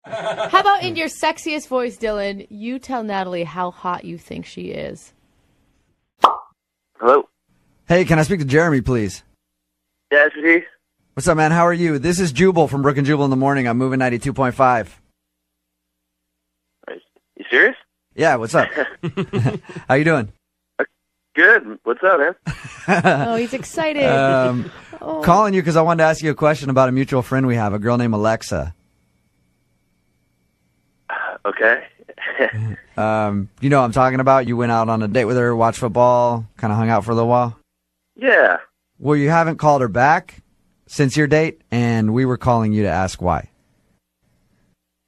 How about in your sexiest voice, Dylan, you tell Natalie how hot you think she is. Hello? Hey, can I speak to Jeremy, please? Yeah, this is he. What's up, man? How are you? This is Jubal from Brooke and Jubal in the morning. I'm moving 92.5. You serious? Yeah, what's up? How you doing? Good. What's up, man? Oh, he's excited. Calling you because I wanted to ask you a question about a mutual friend we have, a girl named Alexa. Okay. You know what I'm talking about? You went out on a date with her, watched football, kind of hung out for a little while? Yeah. Well, you haven't called her back since your date, and we were calling you to ask why.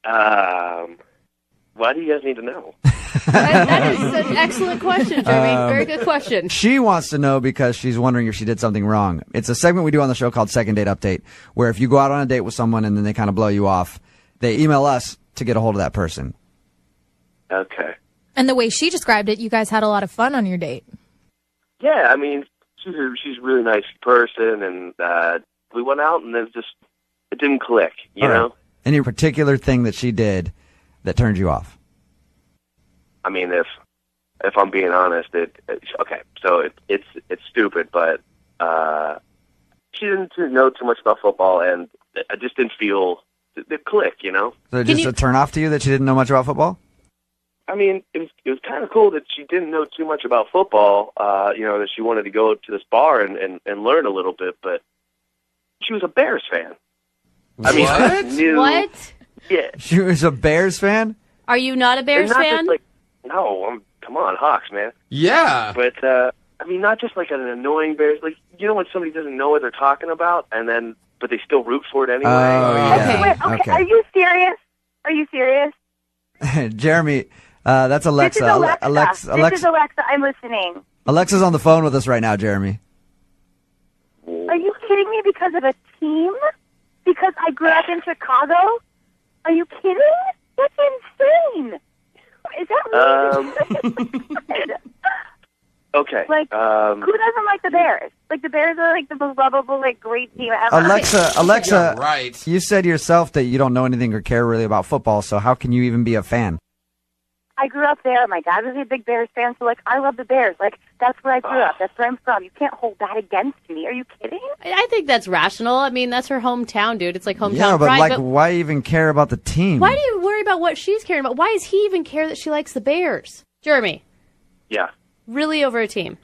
Why do you guys need to know? That is an excellent question, Jeremy. Very good question. She wants to know because she's wondering if she did something wrong. It's a segment we do on the show called Second Date Update, where if you go out on a date with someone and then they kind of blow you off, they email us to get a hold of that person. Okay. And the way she described it, you guys had a lot of fun on your date. Yeah, I mean, she's a really nice person, and we went out, and it didn't click, you know? Any particular thing that she did that turned you off? I mean, if I'm being honest, okay, so it's stupid, but she didn't know too much about football, and I just didn't feel the click, you know? So just a turn off to you that she didn't know much about football? I mean, it was kind of cool that she didn't know too much about football, you know, that she wanted to go to this bar and learn a little bit, but she was a Bears fan. I mean, What? Yeah. She was a Bears fan? Are you not a Bears fan? No, come on, Hawks, man. Yeah. But, I mean, not just like an annoying Bears, like, you know when somebody doesn't know what they're talking about, but they still root for it anyway? Oh, yeah. Okay. Are you serious? Are you serious? Jeremy, that's Alexa. This is Alexa. This is Alexa. I'm listening. Alexa's on the phone with us right now, Jeremy. Are you kidding me because of a team? Because I grew up in Chicago? Are you kidding? That's insane. Is that really Okay. Like, who doesn't like the Bears? Like, the Bears are, like, the most lovable, like, great team ever. Alexa, Yeah, right. You said yourself that you don't know anything or care really about football, so how can you even be a fan? I grew up there. My dad was a big Bears fan, so, like, I love the Bears. Like, that's where I grew up. That's where I'm from. You can't hold that against me. Are you kidding? I think that's rational. I mean, that's her hometown, dude. It's like hometown Yeah, but, pride. like, why even care about the team? Why do you worry about what she's caring about? Why does he even care that she likes the Bears? Jeremy. Yeah. Really over a team?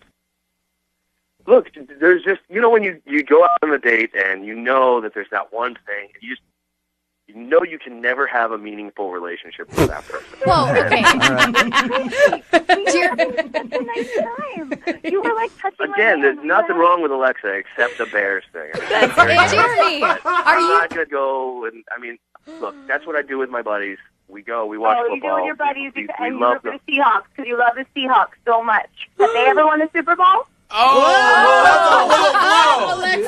Look, there's just, you know, when you go out on a date and you know that there's that one thing, you know you can never have a meaningful relationship with that person. Whoa, okay. Such a nice time. You were like touching Again, my there's hand. nothing wrong with Alexa except the Bears thing. Jeremy, I'm not going to go and, I mean, look, that's what I do with my buddies. We go, we watch Oh, football. you do with your buddies We and you love root for them. the Seahawks because you love the Seahawks so much. Have they ever won the Super Bowl?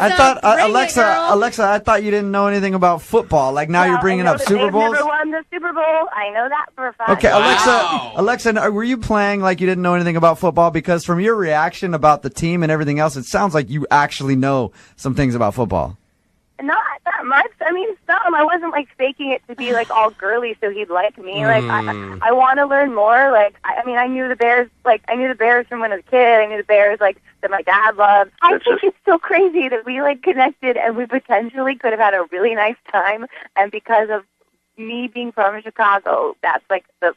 I thought, Alexa, I thought you didn't know anything about football. Like, now you're bringing up Super Bowls? They've never won the Super Bowl. I know that for a fact. Okay, Wow. Alexa, were you playing like you didn't know anything about football? Because from your reaction about the team and everything else, it sounds like you actually know some things about football. Not that much. I mean, some. I wasn't like faking it to be like all girly so he'd like me. Like I want to learn more. Like I mean, I knew the Bears. Like I knew the Bears from when I was a kid. I knew the Bears like that my dad loved. I think it's so crazy that we like connected and we potentially could have had a really nice time. And because of me being from Chicago, that's like the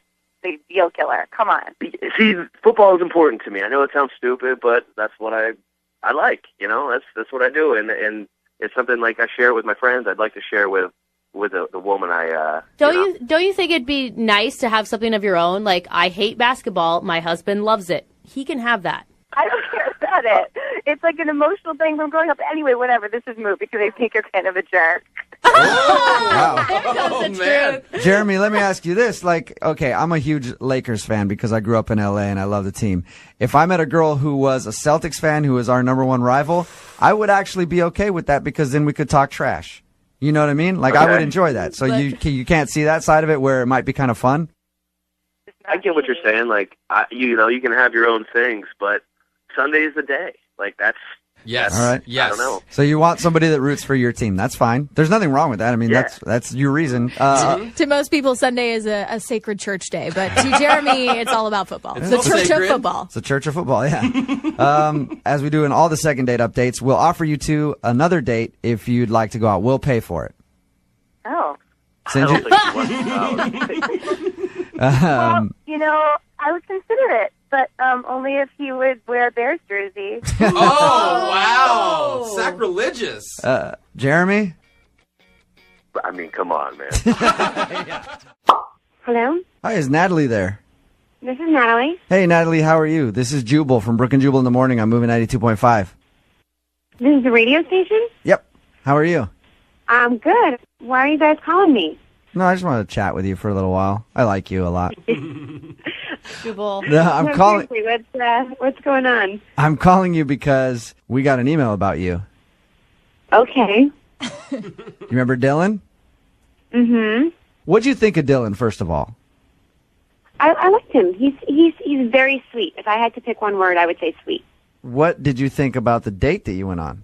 deal killer. Come on. See, football is important to me. I know it sounds stupid, but that's what I like. You know, that's what I do, and it's something like I share it with my friends. I'd like to share with the woman I. Don't you think it'd be nice to have something of your own? Like, I hate basketball. My husband loves it. He can have that. I don't care about it. It's like an emotional thing from growing up. Anyway, whatever. This is moot because I think you're kind of a jerk. Wow. Oh, man. Jeremy, let me ask you this. Like, okay, I'm a huge Lakers fan because I grew up in LA and I love the team. If I met a girl who was a Celtics fan, who was our number one rival, I would actually be okay with that because then we could talk trash. You know what I mean? Like, I would enjoy that. So you can't see that side of it where it might be kind of fun? I get what you're saying. Like, you can have your own things, but Sunday is the day. Like, that's Yes. All right. Yes. I don't know. So you want somebody that roots for your team. That's fine. There's nothing wrong with that. I mean, Yeah. that's your reason. To most people, Sunday is a sacred church day, but to Jeremy, it's all about football. The all church sacred. of football. It's a church of football, yeah. As we do in all the second date updates, we'll offer you two another date if you'd like to go out. We'll pay for it. Oh. I Send don't you, think he wants Well, I would consider it, but only if he would wear a Bears jersey. Oh, wow. Sacrilegious. Jeremy? I mean, come on, man. Hello? Hi, is Natalie there? This is Natalie. Hey, Natalie, how are you? This is Jubal from Brooke and Jubal in the morning. I'm moving 92.5. This is the radio station? Yep. How are you? I'm good. Why are you guys calling me? No, I just want to chat with you for a little while. I like you a lot. Jubal. No, I'm calling. Seriously, what's going on? I'm calling you because we got an email about you. Okay. You remember Dylan? Mm-hmm. What'd you think of Dylan, first of all? I liked him. He's very sweet. If I had to pick one word, I would say sweet. What did you think about the date that you went on?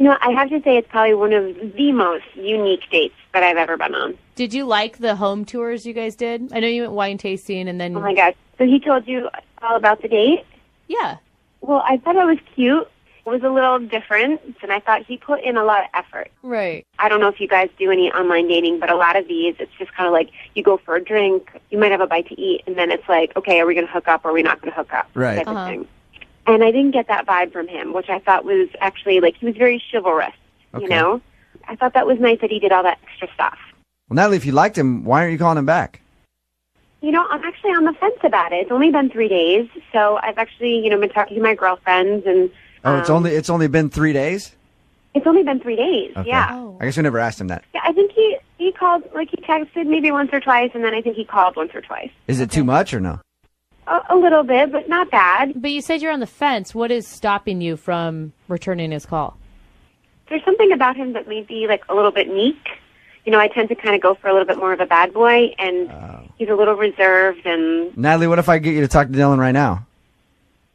I have to say it's probably one of the most unique dates that I've ever been on. Did you like the home tours you guys did? I know you went wine tasting and then... Oh, my gosh. So he told you all about the date? Yeah. Well, I thought it was cute. It was a little different, and I thought he put in a lot of effort. Right. I don't know if you guys do any online dating, but a lot of these, it's just kind of like you go for a drink, you might have a bite to eat, and then it's like, okay, are we going to hook up or are we not going to hook up? Right. Type of thing. And I didn't get that vibe from him, which I thought was actually, he was very chivalrous, Okay. I thought that was nice that he did all that extra stuff. Well, Natalie, if you liked him, why aren't you calling him back? I'm actually on the fence about it. It's only been 3 days, so I've actually, been talking to my girlfriends, and... Oh, it's only been 3 days? It's only been 3 days, Okay. yeah. Oh. I guess we never asked him that. Yeah, I think he called, he texted maybe once or twice, and then I think he called once or twice. Is it too much or no? A little bit, but not bad. But you said you're on the fence. What is stopping you from returning his call? There's something about him that may be, a little bit meek. I tend to kind of go for a little bit more of a bad boy, and he's a little reserved, and... Natalie, what if I get you to talk to Dylan right now?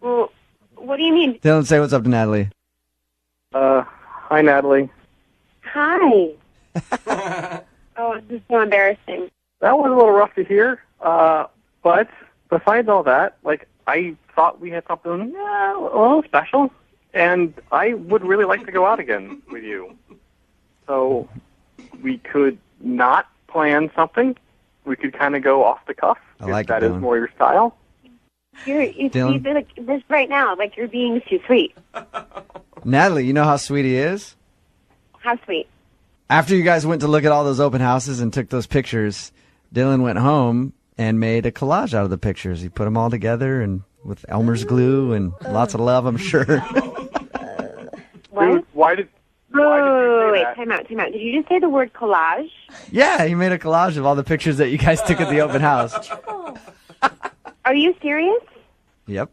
Well, what do you mean? Dylan, say what's up to Natalie. Hi, Natalie. Hi. Oh, this is so embarrassing. That was a little rough to hear, but besides all that, I thought we had something a little special, and I would really like to go out again with you. So we could not plan something. We could kind of go off the cuff, I like if that it, is Dylan. more your style. You Dylan? feel this right now, you're being too sweet. Natalie, you know how sweet he is? How sweet. After you guys went to look at all those open houses and took those pictures, Dylan went home and made a collage out of the pictures. He put them all together and with Elmer's glue and lots of love, I'm sure. What? Dude, why did you say Wait, that? time out. Did you just say the word collage? Yeah, he made a collage of all the pictures that you guys took at the open house. Are you serious? Yep.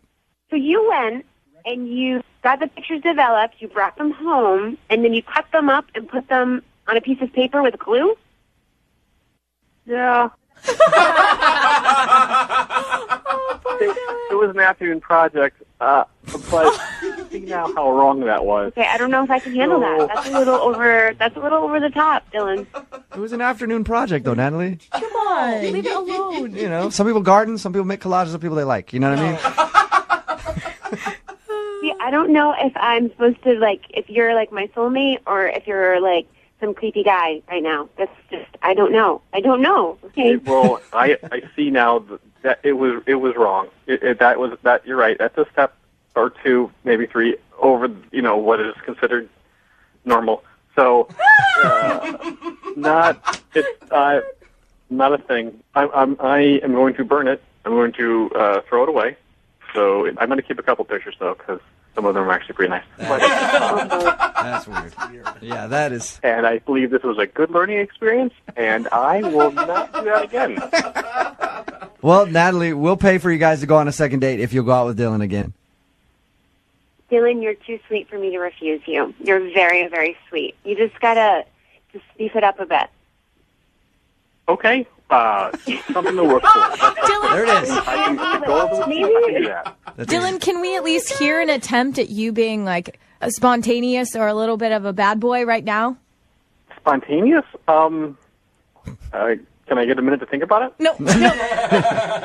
So you went and you got the pictures developed, you brought them home, and then you cut them up and put them on a piece of paper with glue? Yeah. It was an afternoon project, but you see now how wrong that was. Okay, I don't know if I can handle that. That's a little over the top, Dylan. It was an afternoon project, though, Natalie. Come on. Leave it alone. Some people garden, some people make collages, some people they like. You know what I mean? See, I don't know if I'm supposed to, if you're, my soulmate or if you're, some creepy guy right now. That's just, I don't know. Okay. Well, I see now that it was wrong. That you're right. That's a step or two, maybe three over what is considered normal. So not a thing. I am going to burn it. I'm going to throw it away. So I'm going to keep a couple pictures though, because some of them are actually pretty nice. That's weird. Yeah, that is. And I believe this was a good learning experience, and I will not do that again. Well, Natalie, we'll pay for you guys to go on a second date if you'll go out with Dylan again. Dylan, you're too sweet for me to refuse you. You're very, very sweet. You just gotta beef it up a bit. Okay, something to work for. There it is. I can go over the I can do that. Dylan, can we at least hear an attempt at you being like a spontaneous or a little bit of a bad boy right now? Spontaneous? Can I get a minute to think about it? No.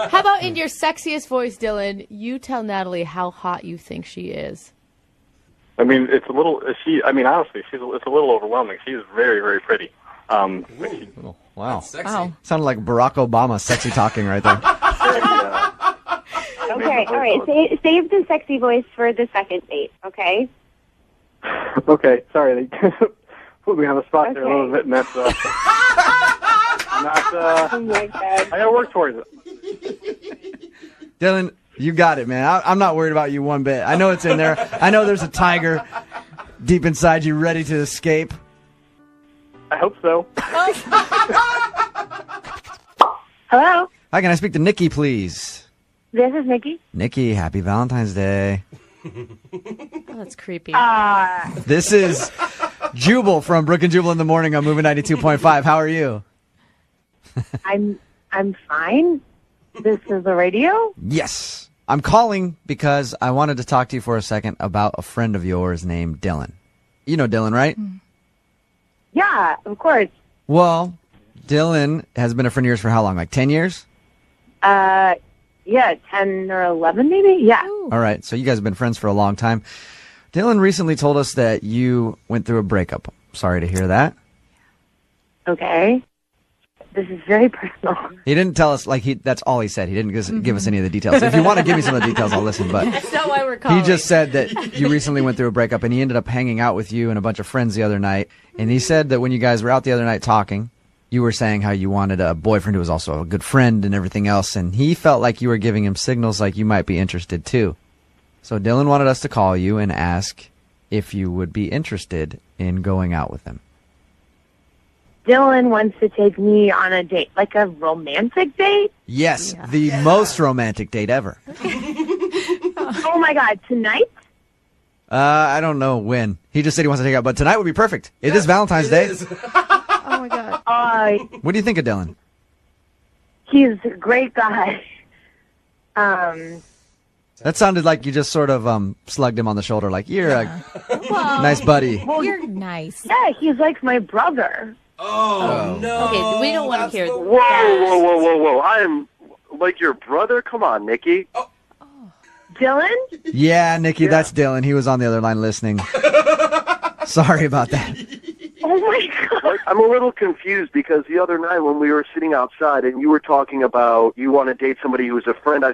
How about in your sexiest voice, Dylan, you tell Natalie how hot you think she is. I mean, it's a little. Honestly, it's a little overwhelming. She's very, very pretty. Wow. Sexy. Wow. Sounded like Barack Obama sexy talking right there. Okay, all right. Save the sexy voice for the second date, okay? Okay, sorry. They put me on the spot there a little Okay. bit, and that's Oh my God. I gotta work towards it. Dylan, you got it, man. I'm not worried about you one bit. I know it's in there. I know there's a tiger deep inside you ready to escape. I hope so. Hello, Hi, can I speak to Nikki, please? this is Nikki. Nikki, happy Valentine's Day. Oh, that's creepy. This is Jubal from Brooke and Jubal in the morning on Moving 92.5. How are you? I'm fine. This is the radio? Yes. I'm calling because I wanted to talk to you for a second about a friend of yours named Dylan. You know Dylan, right? Yeah, of course. Well, Dylan has been a friend of yours for how long? Like 10 years? Yeah, 10 or 11 maybe? Yeah. All right. So you guys have been friends for a long time. Dylan recently told us that you went through a breakup. Sorry to hear that. Okay. This is very personal. He didn't tell us, that's all he said. He didn't give us any of the details. If you want to give me some of the details, I'll listen. But That's not why we're calling. he just said that you recently went through a breakup and he ended up hanging out with you and a bunch of friends the other night. And he said that when you guys were out the other night talking, you were saying how you wanted a boyfriend who was also a good friend and everything else. And he felt like you were giving him signals like you might be interested too. So Dylan wanted us to call you and ask if you would be interested in going out with him. Dylan wants to take me on a date, like a romantic date? Yes, the most romantic date ever. Oh my God, tonight? I don't know when. He just said he wants to take out, but tonight would be perfect. It is Valentine's Day. Oh my God. What do you think of Dylan? He's a great guy. That sounded like you just sort of slugged him on the shoulder, like, you're a nice buddy. You're nice. Yeah, he's like my brother. Oh, no. Okay, we don't want to hear Whoa, whoa, whoa, whoa, whoa! I am like your brother. Come on, Nikki. Dylan? Yeah, Nikki, that's Dylan. He was on the other line listening. Sorry about that. Oh my God. Like, I'm a little confused because the other night when we were sitting outside and you were talking about you want to date somebody who's a friend,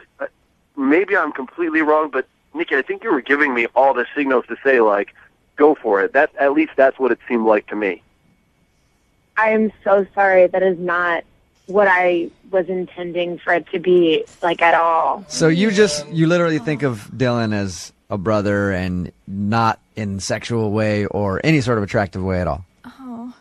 maybe I'm completely wrong, but Nikki, I think you were giving me all the signals to say, like, go for it. At least that's what it seemed like to me. I am so sorry. That is not what I was intending for it to be, like, at all. So you literally think of Dylan as a brother and not in sexual way or any sort of attractive way at all?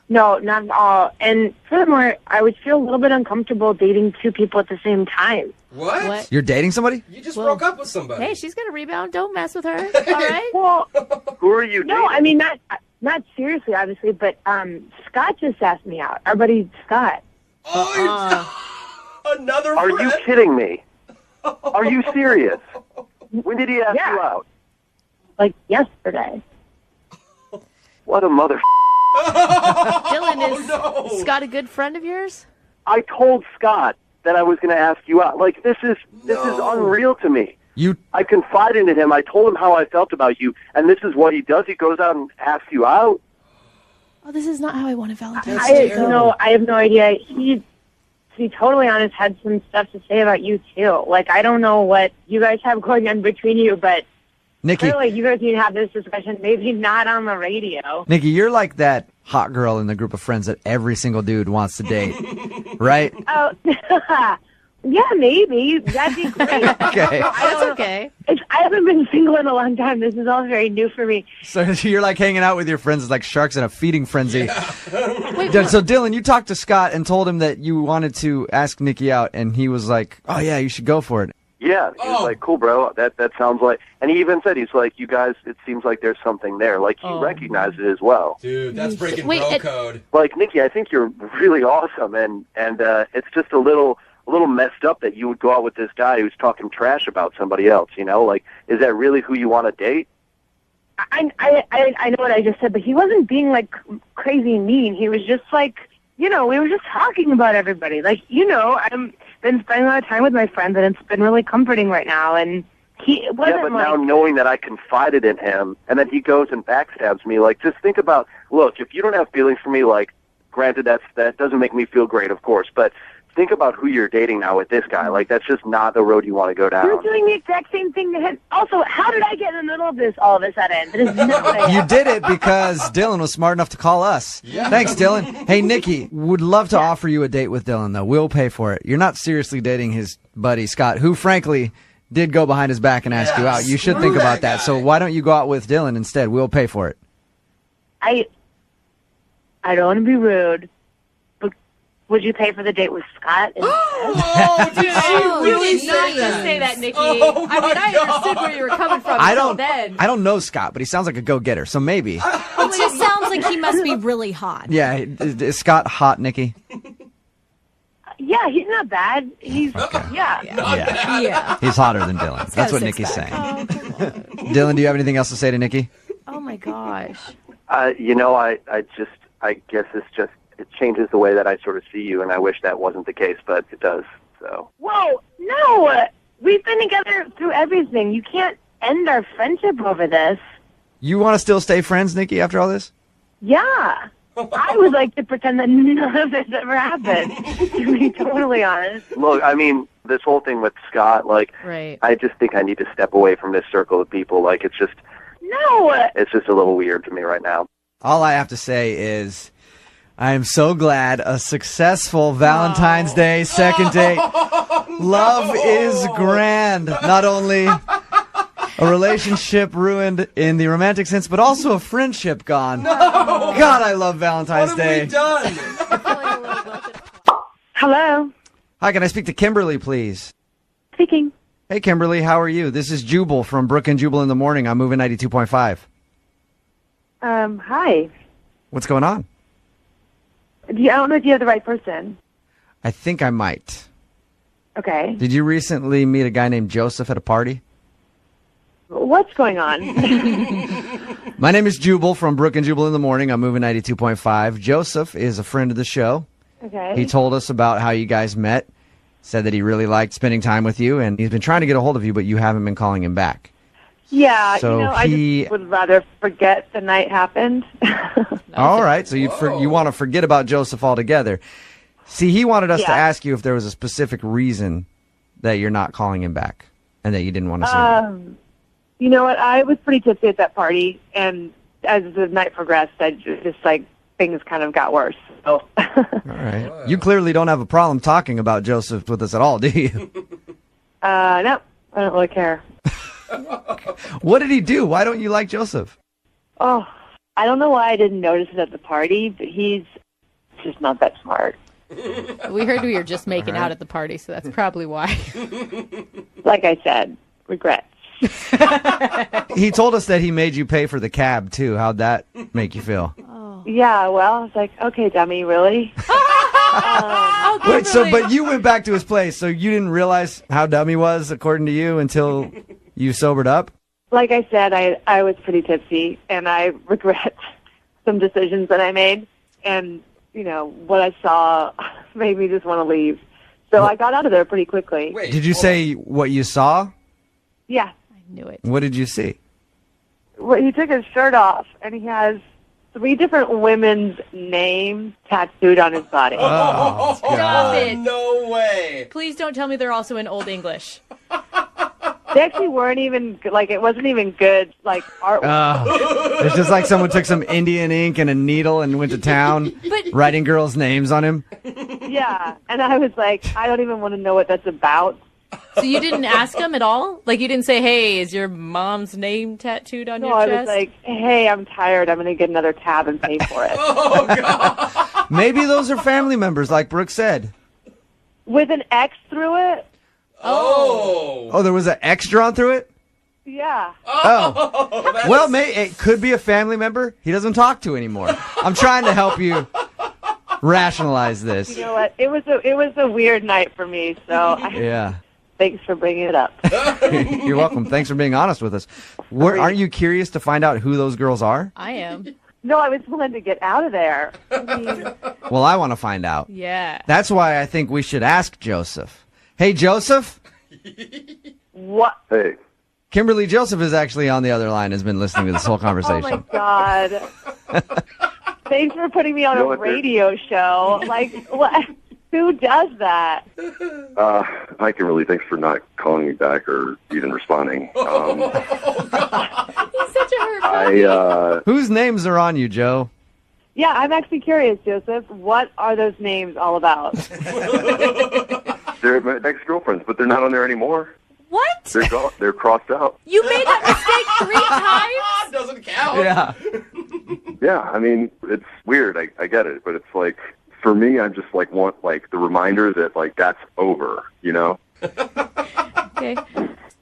No, not at all. And furthermore, I would feel a little bit uncomfortable dating two people at the same time. What? What? You're dating somebody? You just broke up with somebody. Hey, she's gonna rebound. Don't mess with her. All right. Well, Who are you dating? no, I mean, not seriously, obviously, but Scott just asked me out. Our buddy Scott. Another Are friend? you kidding me? Are you serious? When did he ask Yeah. you out? Like yesterday. What a mother... Dylan, is no. Scott a good friend of yours? I told Scott that I was going to ask you out. Like, this is unreal to me. I confided in him. I told him how I felt about you, and this is what he does. He goes out and asks you out. Oh, this is not how I want a Valentine's. I have no idea. He, to be totally honest, had some stuff to say about you too. Like, I don't know what you guys have going on between you, but Nikki, clearly you guys need to have this discussion. Maybe not on the radio. Nikki, you're like that hot girl in the group of friends that every single dude wants to date, right? Oh, yeah, maybe that'd be great. Okay. That's okay. I haven't been single in a long time. This is all very new for me. So you're like hanging out with your friends like sharks in a feeding frenzy. Wait, So Dylan, you talked to Scott and told him that you wanted to ask Nikki out, and he was like, "Oh yeah, you should go for it." Yeah, he was like, cool, bro. That sounds like... And he even said, he's like, you guys, it seems like there's something there. Like, he recognized it as well. Dude, that's breaking Wait, bro code. Like, Nikki, I think you're really awesome, and it's just a little a little messed up that you would go out with this guy who's talking trash about somebody else. You know, like, is that really who you want to date? I know what I just said, but he wasn't being like crazy mean. He was just like, we were just talking about everybody. Like, I'm been spending a lot of time with my friends, and it's been really comforting right now. And he wasn't yeah, but now knowing that I confided in him, and then he goes and backstabs me, like, just think about, look, if you don't have feelings for me, like, granted, that doesn't make me feel great, of course, but think about who you're dating now with this guy. Like, that's just not the road you want to go down. You're doing the exact same thing to him. Also, how did I get in the middle of this all of a sudden? That is not what I You did it because Dylan was smart enough to call us. Yeah. Thanks, Dylan. Hey, Nikki, would love to offer you a date with Dylan, though. We'll pay for it. You're not seriously dating his buddy, Scott, who, frankly, did go behind his back and ask you out. You should think about that. So why don't you go out with Dylan instead? We'll pay for it. I don't want to be rude. Would you pay for the date with Scott? Oh, did she really did not just say that, Nikki. Oh, I mean, I understood where you were coming from. I don't know Scott, but he sounds like a go-getter, so maybe. It just sounds like he must be really hot. Yeah, is Scott hot, Nikki? Yeah, he's not bad. He's Yeah. He's hotter than Dylan. That's what Nikki's saying. Dylan, do you have anything else to say to Nikki? Oh my gosh. I guess it changes the way that I sort of see you, and I wish that wasn't the case, but it does. So. Whoa, no! We've been together through everything. You can't end our friendship over this. You want to still stay friends, Nikki, after all this? Yeah. I would like to pretend that none of this ever happened, to be totally honest. Look, I mean, this whole thing with Scott, like, Right. I just think I need to step away from this circle of people. Like, it's just a little weird to me right now. All I have to say is I am so glad a successful Valentine's Day second date. Love is grand. Not only a relationship ruined in the romantic sense, but also a friendship gone. No! God, I love Valentine's Day. What have we done? Hello? Hi, can I speak to Kimberly, please? Speaking. Hey, Kimberly, how are you? This is Jubal from Brooke and Jubal in the Morning. I'm moving 92.5. Hi. What's going on? I don't know if you have the right person. I think I might. Okay. Did you recently meet a guy named Joseph at a party? What's going on? My name is Jubal from Brooke and Jubal in the Morning. I'm moving 92.5. Joseph is a friend of the show. Okay. He told us about how you guys met, said that he really liked spending time with you, and he's been trying to get a hold of you, but you haven't been calling him back. Yeah, So I just would rather forget the night happened. All right, so you want to forget about Joseph altogether. See, he wanted us to ask you if there was a specific reason that you're not calling him back and that you didn't want to see him. You know what? I was pretty tipsy at that party, and as the night progressed, I just things kind of got worse. So. All right. You clearly don't have a problem talking about Joseph with us at all, do you? No, I don't really care. What did he do? Why don't you like Joseph? Oh, I don't know why I didn't notice it at the party, but he's just not that smart. We heard we were just making out at the party, so that's probably why. Like I said, regrets. He told us that he made you pay for the cab, too. How'd that make you feel? Yeah, well, I was like, okay, dummy, really? Wait, but you went back to his place, so you didn't realize how dumb he was, according to you, until you sobered up? Like I said, I was pretty tipsy, and I regret some decisions that I made, and, what I saw made me just want to leave. So I got out of there pretty quickly. Wait, Did you say what you saw? Yeah. I knew it. What did you see? Well, he took his shirt off, and he has 3 different women's names tattooed on his body. Oh, Stop it. No way. Please don't tell me they're also in Old English. They actually weren't even, it wasn't even good, artwork. It's just like someone took some Indian ink and a needle and went to town writing girls' names on him. Yeah, and I was like, I don't even want to know what that's about. So you didn't ask him at all? Like, you didn't say, hey, is your mom's name tattooed on your I chest? was like, hey, I'm tired. I'm going to get another tab and pay for it. Oh, God. Maybe those are family members, like Brooke said. With an X through it? Oh. Oh, there was an X drawn through it? Yeah. Oh. Well, it could be a family member he doesn't talk to anymore. I'm trying to help you rationalize this. You know what? It was a weird night for me. So Yeah. thanks for bringing it up. You're welcome. Thanks for being honest with us. Aren't you curious to find out who those girls are? I am. No, I was willing to get out of there. Well, I want to find out. Yeah. That's why I think we should ask Joseph. Hey, Joseph? What? Hey. Kimberly Joseph is actually on the other line, has been listening to this whole Oh conversation. my God. Thanks for putting me on a radio show. Like, what? Who does that? Hi, Kimberly. Thanks for not calling me back or even responding. He's such a hurt. Whose names are on you, Joe? Yeah, I'm actually curious, Joseph. What are those names all about? They're my ex-girlfriends, but they're not on there anymore. What? They're crossed out. You made that mistake 3 times? Doesn't count. Yeah. Yeah, I mean, it's weird. I get it, but it's like, for me, I just like want like the reminder that like that's over, you know? Okay.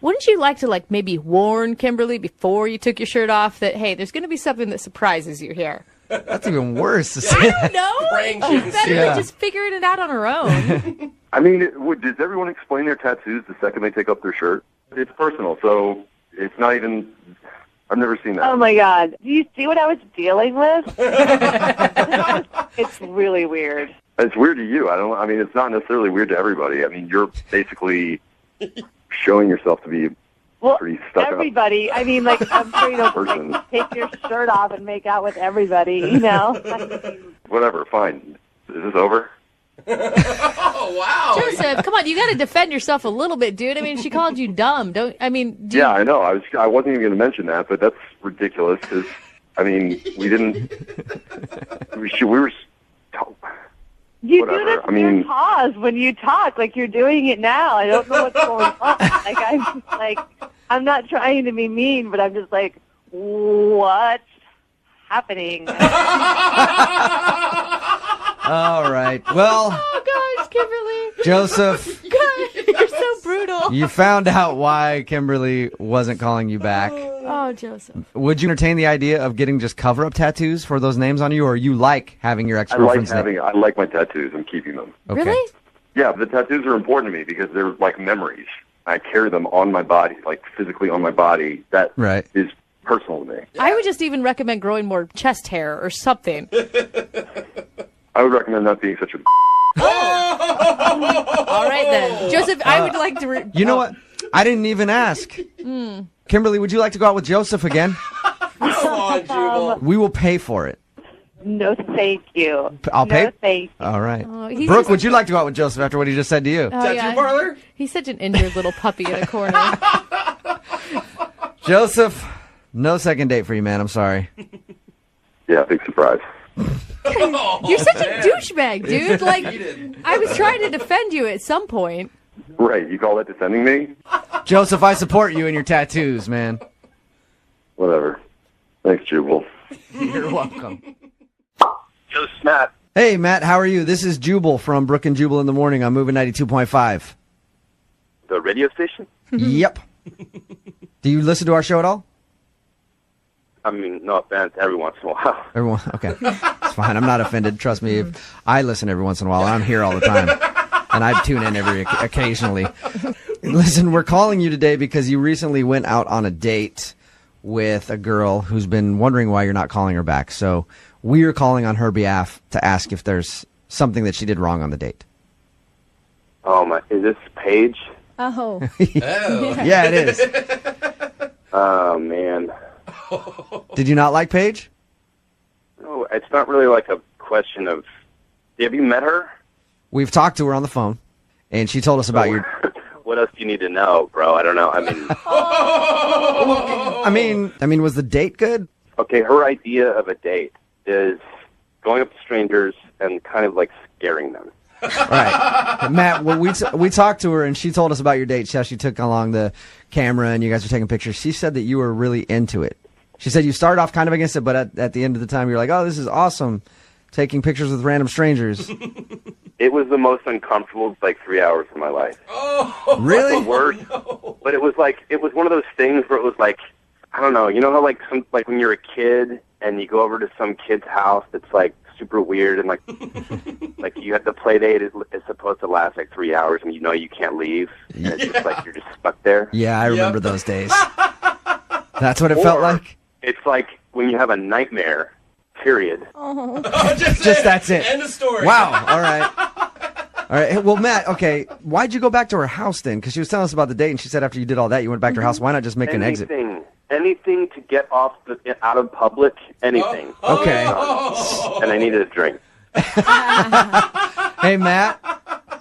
Wouldn't you like to like maybe warn Kimberly before you took your shirt off that, hey, there's going to be something that surprises you here? That's even worse to say. I don't know. Praying she didn't Better see than that. just figuring it out on her own. I mean, does everyone explain their tattoos the second they take off their shirt? It's personal, so it's not even. I've never seen that. Oh my God. Do you see what I was dealing with? It's really weird. It's weird to you. I mean, it's not necessarily weird to everybody. I mean, you're basically showing yourself to be Well, pretty stuck up everybody. I mean, like, I'm sure you don't person. like, take your shirt off and make out with everybody, you know? Whatever, fine. Is this over? Oh, wow. Joseph, come on, you got to defend yourself a little bit, dude. I mean, she called you dumb. Do Yeah, I know. I wasn't even going to mention that, but that's ridiculous. 'Cause, I mean, we didn't. We were. You Whatever. do this I mean- weird pause when you talk, like you're doing it now. I don't know what's going on. I'm not trying to be mean, but I'm just like, what's happening? All right. Well, Oh, gosh, Kimberly. Joseph, God, you're so brutal. you found out why Kimberly wasn't calling you back. Oh, Joseph. Would you entertain the idea of getting just cover-up tattoos for those names on you, or you like having your ex-girlfriend's name? I like my tattoos. I'm keeping them. Okay. Really? Yeah, the tattoos are important to me because they're like memories. I carry them on my body, like physically on my body. That Right. is personal to me. I would just even recommend growing more chest hair or something. I would recommend not being such a. All right, then. Joseph, I would like to... You know what? I didn't even ask. Kimberly, would you like to go out with Joseph again? Come on, Jubal. We will pay for it. No, thank you. I'll pay? No, thank you. All right. he's Brooke, just- would you like to go out with Joseph after what he just said to you? Oh, Tattoo yeah. parlor? He's such an injured little puppy in a corner. Joseph, no second date for you, man. I'm sorry. Yeah, big surprise. You're such a douchebag, dude. Like, Cheated. I was trying to defend you at some point. Right, you call that defending me? Joseph, I support you and your tattoos, man. Whatever. Thanks, Jubal. You're welcome. Yo, Matt. Hey, Matt, how are you? This is Jubal from Brooke and Jubal in the Morning. I'm moving 92.5. The radio station? Yep. Do you listen to our show at all? I mean, no offense, every once in a while. Everyone, okay. It's fine. I'm not offended. Trust me. I listen every once in a while. I'm here all the time. And I tune in occasionally. Listen, we're calling you today because you recently went out on a date with a girl who's been wondering why you're not calling her back. So we're calling on her behalf to ask if there's something that she did wrong on the date. Oh, my. Is this Paige? Oh. Oh. Yeah, it is. Oh, man. Did you not like Paige? No, it's not really like a question of. Have you met her? We've talked to her on the phone, and she told us about your... What else do you need to know, bro? I don't know. I mean, was the date good? Okay, her idea of a date is going up to strangers and kind of like scaring them. Right. Matt, well, we talked to her, and she told us about your date, how she took along the camera, and you guys were taking pictures. She said that you were really into it. She said you started off kind of against it, but at the end of the time, you're like, oh, this is awesome, taking pictures with random strangers. It was the most uncomfortable, like, 3 hours of my life. Really? The worst. But it was one of those things where it was like, I don't know, you know how like when you're a kid and you go over to some kid's house that's like super weird, and like you have the play date is supposed to last like 3 hours, and you know you can't leave, and it's just like you're just stuck there. Yeah, I remember those days. That's what it felt like. It's like when you have a nightmare. Period. Oh. Just that's it. End of story. Wow. All right. Well, Matt, okay. Why'd you go back to her house then? Because she was telling us about the date, and she said after you did all that, you went back to her house. Why not just make an exit? Anything to get out of public. Anything. Okay. And I needed a drink. Hey, Matt,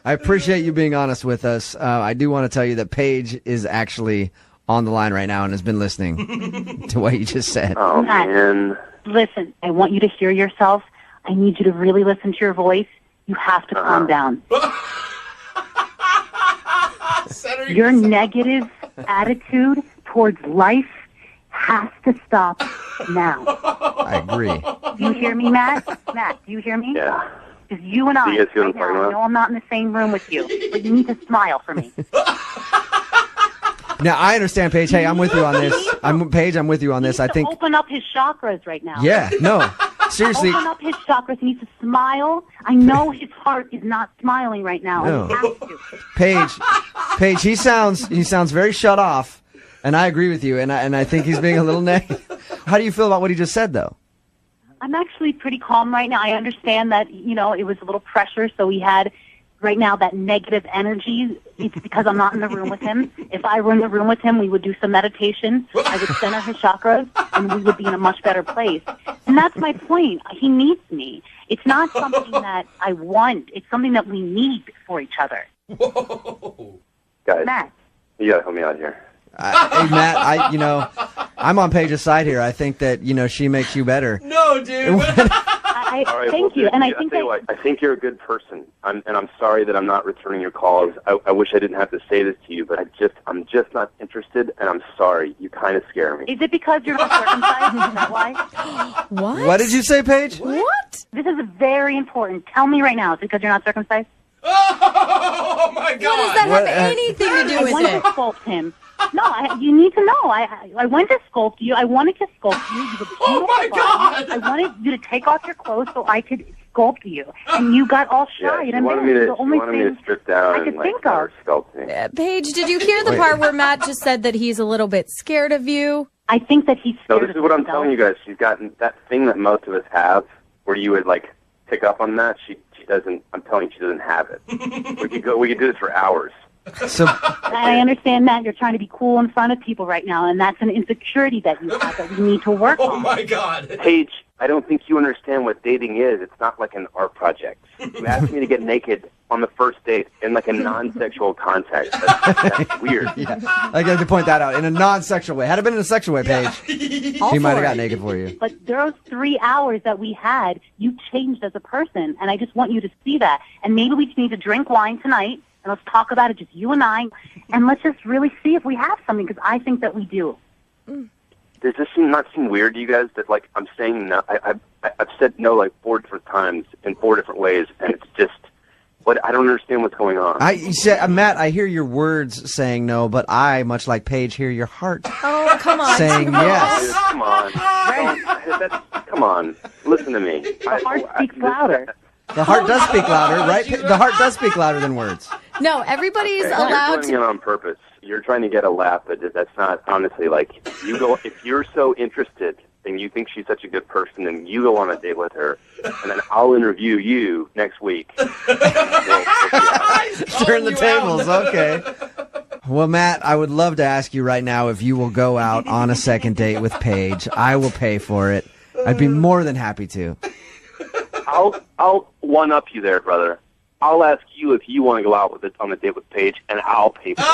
I appreciate you being honest with us. I do want to tell you that Paige is actually on the line right now and has been listening to what you just said. Oh, man. Listen, I want you to hear yourself. I need you to really listen to your voice. You have to calm down. Your negative attitude towards life has to stop now. I agree. Do you hear me, Matt? Matt, do you hear me? Yeah. Because you and I, you guys feel right what I'm now, I talking know I'm not in the same room with you, but you need to smile for me. Now, I understand, Paige. Hey, I'm with you on this. Paige, I'm with you on this. I think. Open up his chakras right now. Yeah, no. Seriously. Open up his chakras. He needs to smile. I know his heart is not smiling right now. No. And he has to. Paige, he sounds very shut off, and I agree with you, and I think he's being a little negative. How do you feel about what he just said, though? I'm actually pretty calm right now. I understand that, it was a little pressure, so we had right now that negative energy. It's because I'm not in the room with him. If I were in the room with him, we would do some meditation. I would center his chakras, and we would be in a much better place. And that's my point. He needs me. It's not something that I want. It's something that we need for each other. Whoa. Guys, Matt. you gotta help me out here. Hey, Matt, I'm on Paige's side here. I think that, she makes you better. No, dude. Thank you. And I think I think you're a good person. I'm sorry that I'm not returning your calls. I wish I didn't have to say this to you, but I'm just not interested, and I'm sorry. You kind of scare me. Is it because you're not circumcised? Is that why? What? What did you say, Paige? What? This is very important. Tell me right now. Is it because you're not circumcised? Oh, my God. What does that have anything to do I with wanted it? to sculpt him. No, you need to know. I went to sculpt you. I wanted to sculpt you. You have a Oh, my beautiful body. God. I wanted you to take off your clothes so I could sculpt you. And you got all shy. Yeah, and you wanted me the only to thing strip down I and could think start of. sculpting. Paige, did you hear the part where Matt just said that he's a little bit scared of you? I think that he's No, scared this is of what I'm himself. telling you guys. She's gotten that thing that most of us have, where you would pick up on that. She doesn't. I'm telling you, she doesn't have it. We could do this for hours. So, I understand that you're trying to be cool in front of people right now, and that's an insecurity that you have that we need to work Oh, on. my God. Paige, I don't think you understand what dating is. It's not like an art project. You asked me to get naked on the first date in a non-sexual context. That's weird. yeah, I got to point that out in a non-sexual way. Had it been in a sexual way, Paige, he might have got naked for you. But those 3 hours that we had, you changed as a person, and I just want you to see that. And maybe we just need to drink wine tonight, and let's talk about it, just you and I, and let's just really see if we have something, because I think that we do. Does this not seem weird to you guys that I'm saying no? I've said no 4 different times in 4 different ways, and it's just I don't understand what's going on. Matt, I hear your words saying no, but I, much like Paige, hear your heart Oh, come on. saying yes. Come on, come on, listen to me. The heart speaks louder. The heart does speak louder, right? The heart does speak louder than words. No, everybody's You're allowed doing it on purpose. You're trying to get a laugh, but that's not honestly if you're so interested and you think she's such a good person, then you go on a date with her, and then I'll interview you next week. Turn the tables, okay. Well, Matt, I would love to ask you right now if you will go out on a second date with Paige. I will pay for it. I'd be more than happy to. I'll one-up you there, brother. I'll ask you if you want to go out on a date with Paige, and I'll pay for it.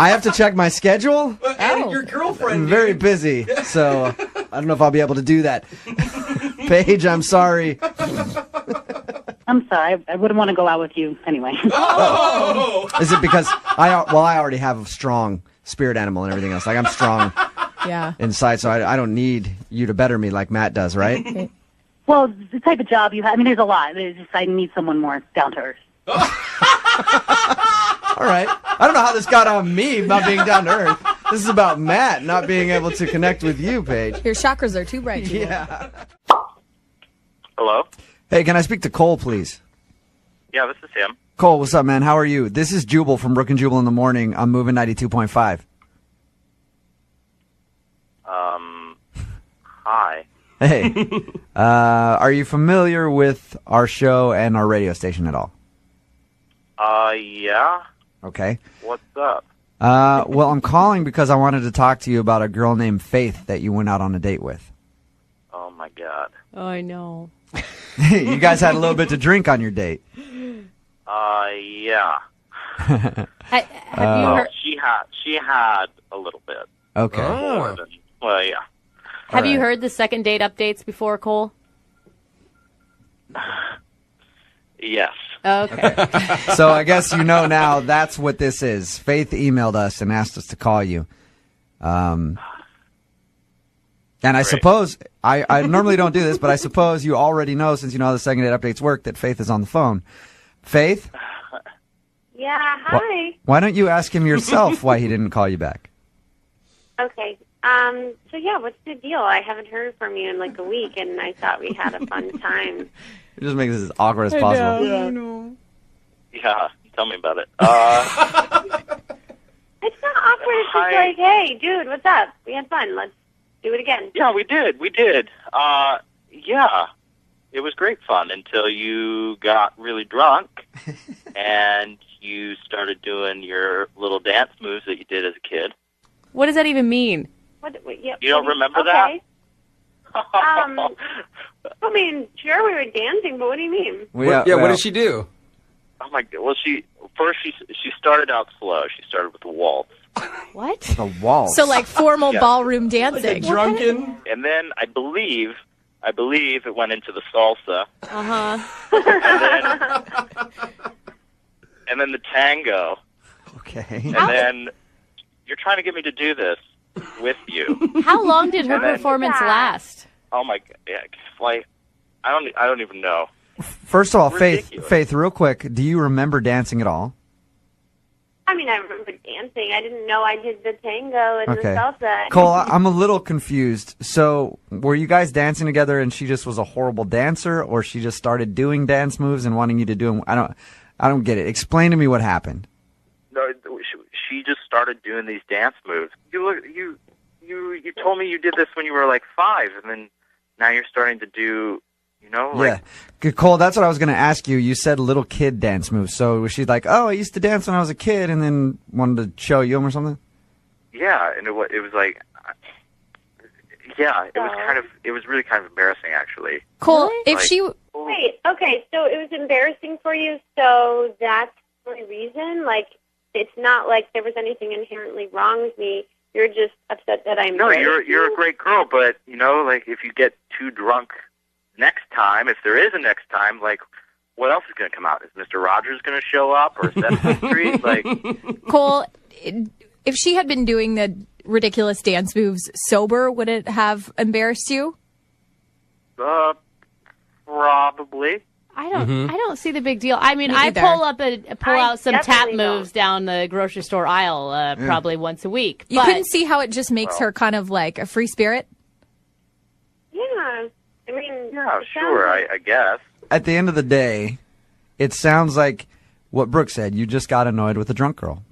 I have to check my schedule. And your girlfriend. I'm very busy, so I don't know if I'll be able to do that. Paige, I'm sorry. I'm sorry. I wouldn't want to go out with you anyway. Oh! Is it because I already have a strong spirit animal and everything else. I'm strong inside, so I don't need you to better me like Matt does, right? Well, the type of job you have, there's a lot. There's just, I need someone more down to earth. All right. I don't know how this got on me about being down to earth. This is about Matt not being able to connect with you, Paige. Your chakras are too bright. Yeah. Hello? Hey, can I speak to Cole, please? Yeah, this is him. Cole, what's up, man? How are you? This is Jubal from Brooke and Jubal in the morning. I'm moving 92.5. Hi. Hey, are you familiar with our show and our radio station at all? Yeah. Okay. What's up? Well, I'm calling because I wanted to talk to you about a girl named Faith that you went out on a date with. Oh, my God. Oh, I know. You guys had a little bit to drink on your date. Yeah. Have you heard? She had a little bit. Okay. More than, well, yeah. Have you right. heard the second date updates before, Cole? Yes. Okay. So I guess you know now that's what this is. Faith emailed us and asked us to call you. And I suppose, I normally don't do this, but I suppose you already know, since you know how the second date updates work, that Faith is on the phone. Faith? Yeah, hi. Why don't you ask him yourself why he didn't call you back? Okay. So yeah, what's the deal? I haven't heard from you in like a week, and I thought we had a fun time. It just makes this as awkward as possible. Yeah. Tell me about it. It's not awkward. It's just like, hey, dude, what's up? We had fun. Let's do it again. Yeah, we did. Yeah. It was great fun until you got really drunk and you started doing your little dance moves that you did as a kid. What does that even mean? Yeah, You don't remember okay. that? I mean, sure, we were dancing, but what do you mean? What did she do? Oh my God! Well, she started out slow. She started with a waltz. What? The waltz. So like formal Yeah. ballroom dancing. Drunken. And then I believe it went into the salsa. And then the tango. Okay. And then you're trying to get me to do this with you. How long did her And then- performance last? Oh my God! Yeah, like I don't even know. First of all, Ridiculous. Faith, real quick, do you remember dancing at all? I mean, I remember dancing. I didn't know I did the tango and Okay. the salsa. Cole, I'm a little confused. So, were you guys dancing together and she just was a horrible dancer, or she just started doing dance moves and wanting you to do them? I don't get it. Explain to me what happened. No, she just started doing these dance moves. You told me you did this when you were like 5, and then now you're starting to do, like, Yeah. Cole, that's what I was going to ask you. You said little kid dance moves. So was she like, oh, I used to dance when I was a kid, and then wanted to show you them or something? yeah, and it was like, yeah, it was really kind of embarrassing actually. Cole, Really? if Like- she Wait, okay, so it was embarrassing for you, so that's the only reason? Like, it's not like there was anything inherently wrong with me. You're just upset that I'm No, you're a great girl, but like if you get too drunk next time, if there is a next time, like what else is going to come out? Is Mr. Rogers going to show up or Sesame Street? Like, Cole, if she had been doing the ridiculous dance moves sober, would it have embarrassed you? probably. I don't see the big deal. I mean, Me I either. pull I out some tap definitely moves down the grocery store aisle probably once a week. You but couldn't see how it just makes her kind of like a free spirit? Yeah, I mean, Yeah, it sounds sure, like- I guess. At the end of the day, it sounds like what Brooke said. You just got annoyed with a drunk girl,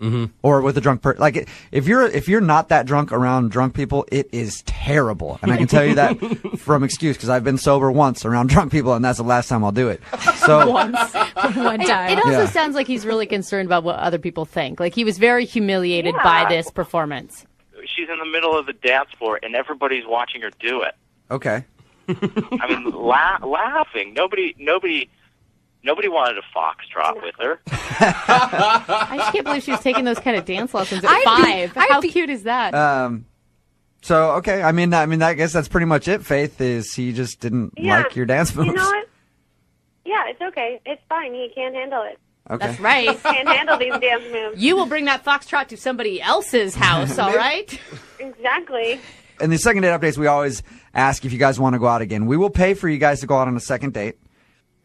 or with a drunk person. Like if you're not that drunk around drunk people, it is terrible. And I can tell you that from excuse because I've been sober once around drunk people, and that's the last time I'll do it. So One time. It also Yeah. sounds like he's really concerned about what other people think. Like he was very humiliated by this performance. She's in the middle of the dance floor, and everybody's watching her do it. okay, I mean, laughing. Nobody wanted a foxtrot with her. I just can't believe she was taking those kind of dance lessons at I'd 5. How be- cute is that? so okay. I mean, I guess that's pretty much it. Faith is he just didn't Yeah. like your dance moves. You know what? Yeah, it's okay. It's fine. He can't handle it. Okay. That's right. Can't handle these dance moves. You will bring that foxtrot to somebody else's house, all right? Exactly. In the second date updates, we always ask if you guys want to go out again. We will pay for you guys to go out on a second date.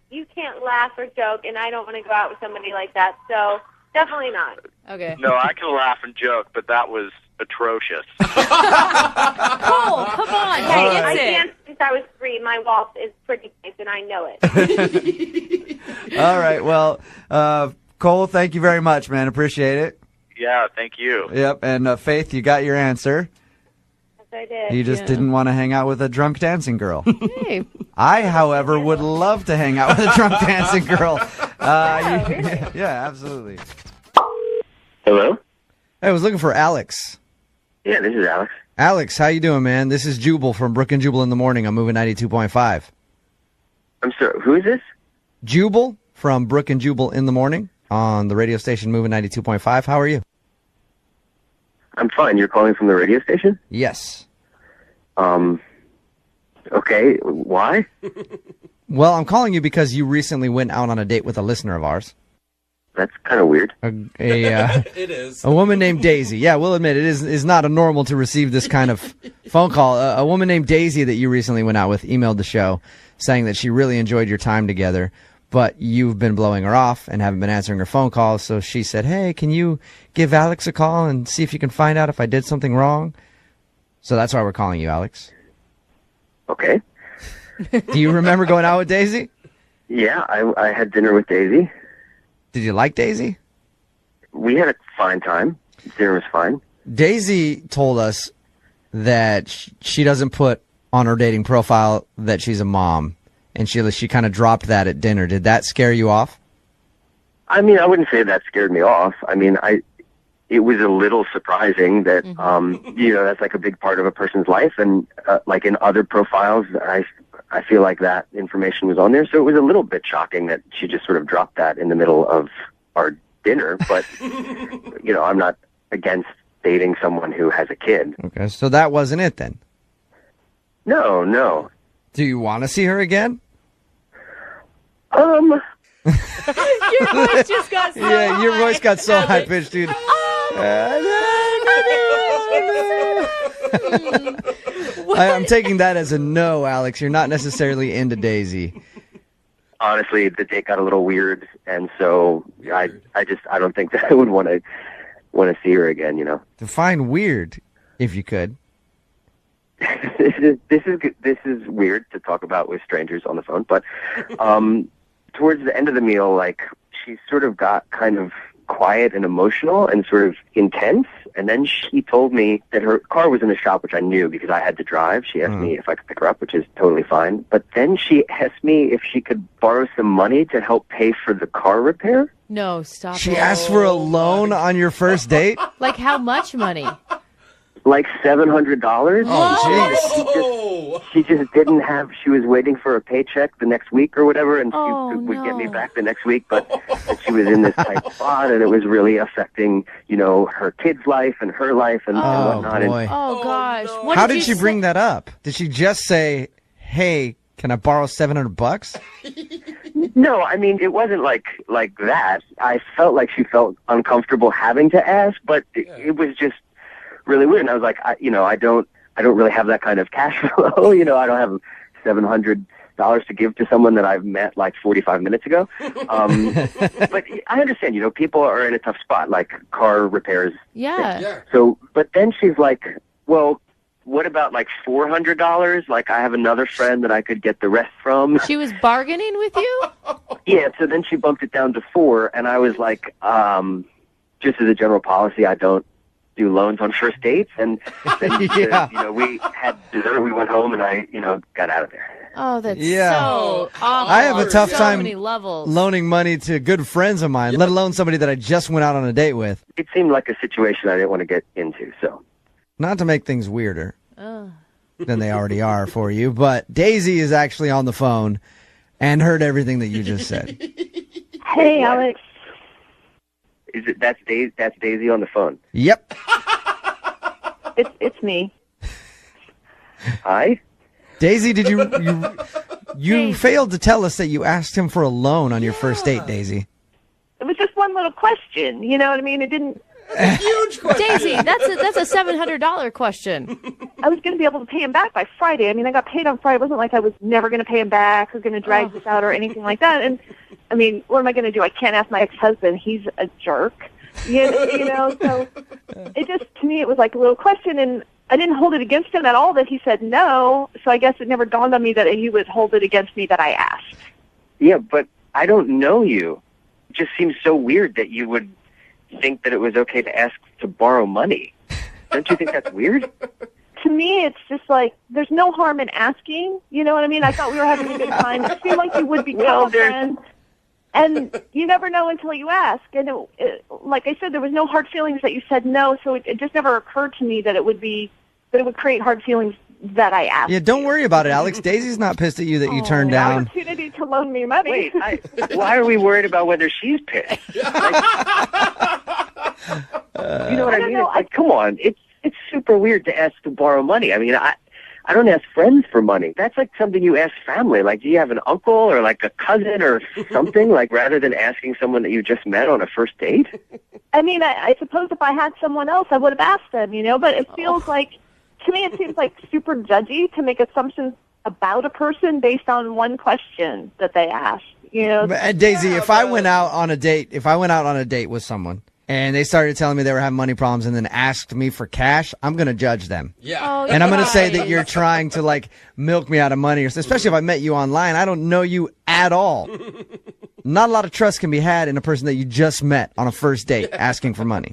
You can't laugh or joke, and I don't want to go out with somebody like that. So Definitely not. Okay. No, I can laugh and joke, but that was atrocious. Cole, come on. Hey, All it's I it. danced since I was 3. My waltz is pretty nice, and I know it. All right. Well, Cole, thank you very much, man. Appreciate it. Yeah, thank you. Yep. And Faith, you got your answer. Yes, I did. You just didn't want to hang out with a drunk dancing girl. Hey. I, however, would love to hang out with a drunk dancing girl. Yeah, absolutely. Hello? Hey, I was looking for Alex. Yeah, this is Alex. Alex, how you doing, man? This is Jubal from Brooke and Jubal in the Morning. I'm moving 92.5. I'm sorry, who is this? Jubal from Brooke and Jubal in the Morning on the radio station moving 92.5. How are you? I'm fine. You're calling from the radio station? Yes. Okay, why? Well, I'm calling you because you recently went out on a date with a listener of ours. That's kind of weird. It is. A woman named Daisy. Yeah, we'll admit it is not a normal to receive this kind of phone call. A woman named Daisy that you recently went out with emailed the show saying that she really enjoyed your time together, but you've been blowing her off and haven't been answering her phone calls. So she said, hey, can you give Alex a call and see if you can find out if I did something wrong? So that's why we're calling you, Alex. Okay. Do you remember going out with Daisy? Yeah, I had dinner with Daisy. Did you like Daisy? We had a fine time. Dinner was fine. Daisy told us that she doesn't put on her dating profile that she's a mom, and she kind of dropped that at dinner. Did that scare you off? I mean, I wouldn't say that scared me off. I mean, it was a little surprising that, that's like a big part of a person's life. And like in other profiles, I feel like that information was on there. So it was a little bit shocking that she just sort of dropped that in the middle of our dinner. But, I'm not against dating someone who has a kid. Okay, so that wasn't it then. No. Do you want to see her again? Your voice just got so Yeah, your high. voice got so high pitched, dude. I'm taking that as a no, Alex. You're not necessarily into Daisy. Honestly, the date got a little weird, and so I don't think that I would want to see her again. Define weird, if you could. This is weird to talk about with strangers on the phone, but towards the end of the meal, like she sort of got kind of quiet and emotional and sort of intense. And then she told me that her car was in the shop, which I knew because I had to drive. She asked me if I could pick her up, which is totally fine. But then she asked me if she could borrow some money to help pay for the car repair. No, stop She it. asked for a loan on your first date? Like how much money? Like $700. Oh, She just didn't have. She was waiting for a paycheck the next week or whatever, and Oh, she would get me no. back the next week. But she was in this tight spot, and it was really affecting, her kid's life and her life and Oh, whatnot. boy. Oh, gosh. no. What How did did she say? bring that up? Did she just say, hey, can I borrow $700? No, I mean it wasn't like that. I felt like she felt uncomfortable having to ask, but it was just really weird. And I was like, I don't really have that kind of cash flow. I don't have $700 to give to someone that I've met like 45 minutes ago. But I understand, people are in a tough spot, like car repairs. Yeah. So, but then she's like, well, what about like $400? Like I have another friend that I could get the rest from. She was bargaining with you? Yeah, so then she bumped it down to $4, and I was like, just as a general policy, I don't do loans on first dates. And then, Yeah. we had dessert, we went home, and I, got out of there. Oh, that's Yeah. so awful. I have a tough so time many levels. loaning money to good friends of mine, let alone somebody that I just went out on a date with. It seemed like a situation I didn't want to get into, so. Not to make things weirder Ugh. than they already are for you, but Daisy is actually on the phone and heard everything that you just said. Hey, Alex. Is it that's Daisy on the phone? Yep. It's me. Hi? Daisy, did you failed to tell us that you asked him for a loan on your first date, Daisy? It was just one little question. You know what I mean? It didn't. Huge question. Daisy, that's a $700 question. I was going to be able to pay him back by Friday. I mean, I got paid on Friday. It wasn't like I was never going to pay him back or going to drag this out or anything like that. And, I mean, what am I going to do? I can't ask my ex-husband. He's a jerk. You know, so it just, to me, it was like a little question, and I didn't hold it against him at all that he said no, so I guess it never dawned on me that he would hold it against me that I asked. Yeah, but I don't know you. It just seems so weird that you would think that it was okay to ask to borrow money. Don't you think that's weird? To me, it's just like, there's no harm in asking, you know what I mean? I thought we were having a good time. It seemed like you would become a friend. And you never know until you ask. And like I said, there was no hard feelings that you said no, so it just never occurred to me that it would create hard feelings that I asked. Yeah, don't worry about it, Alex. Daisy's not pissed at you that you turned down. Opportunity to loan me money. Wait, why are we worried about whether she's pissed? You know what I mean? It's like, come on, it's super weird to ask to borrow money. I mean, I don't ask friends for money. That's like something you ask family. Like, do you have an uncle or like a cousin or something? Like, rather than asking someone that you just met on a first date? I mean, I suppose if I had someone else, I would have asked them, you know, but it feels like, to me, it seems like super judgy to make assumptions about a person based on one question that they asked, you know. Daisy, if I went out on a date with someone, and they started telling me they were having money problems and then asked me for cash, I'm going to judge them. Yeah. Oh, And I'm going to say that you're trying to, like, milk me out of money, especially if I met you online. I don't know you at all. Not a lot of trust can be had in a person that you just met on a first date asking for money.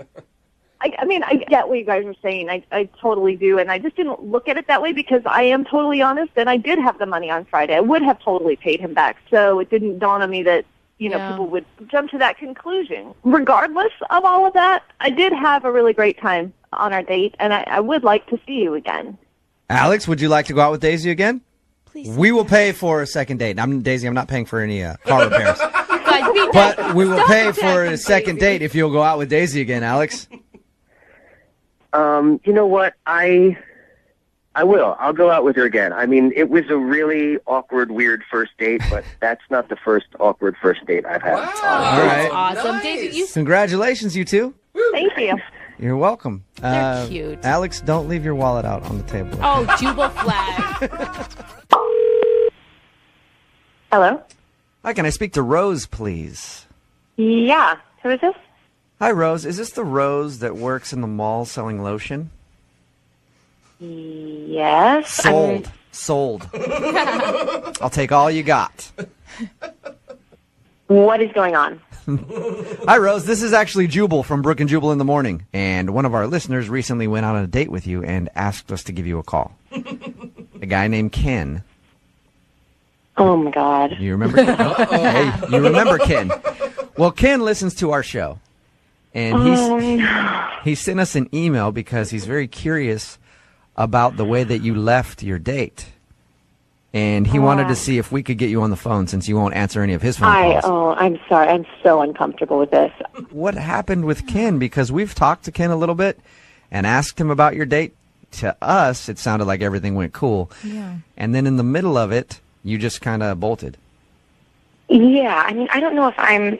I mean, I get what you guys are saying. I totally do. And I just didn't look at it that way because I am totally honest, and I did have the money on Friday. I would have totally paid him back. So it didn't dawn on me that, you know, people would jump to that conclusion. Regardless of all of that, I did have a really great time on our date, and I would like to see you again. Alex, would you like to go out with Daisy again? Please. We will pay for a second date. Daisy, I'm not paying for any car repairs. Guys, be But we will pay for a second date if you'll go out with Daisy again, Alex. You know what? I will. I'll go out with her again. I mean, it was a really awkward, weird first date, but that's not the first awkward first date I've had. Wow. All right. awesome. Nice. Daisy, Congratulations, you two. Thank you. You're welcome. They're cute. Alex, don't leave your wallet out on the table. Oh, Jubal flag. Hello? Hi, can I speak to Rose, please? Yeah. Who is this? Hi, Rose. Is this the Rose that works in the mall selling lotion? Yes. Sold. I'll take all you got. What is going on? Hi, Rose. This is actually Jubal from Brooke and Jubal in the Morning. And one of our listeners recently went out on a date with you and asked us to give you a call. A guy named Ken. Oh, my God. You remember Ken? Hey, you remember Ken. Well, Ken listens to our show. And he sent us an email because he's very curious about the way that you left your date. And he wanted to see if we could get you on the phone since you won't answer any of his phone calls. I'm sorry. I'm so uncomfortable with this. What happened with Ken? Because we've talked to Ken a little bit and asked him about your date. To us, it sounded like everything went cool. Yeah. And then in the middle of it, you just kind of bolted. Yeah, I mean, I don't know if I'm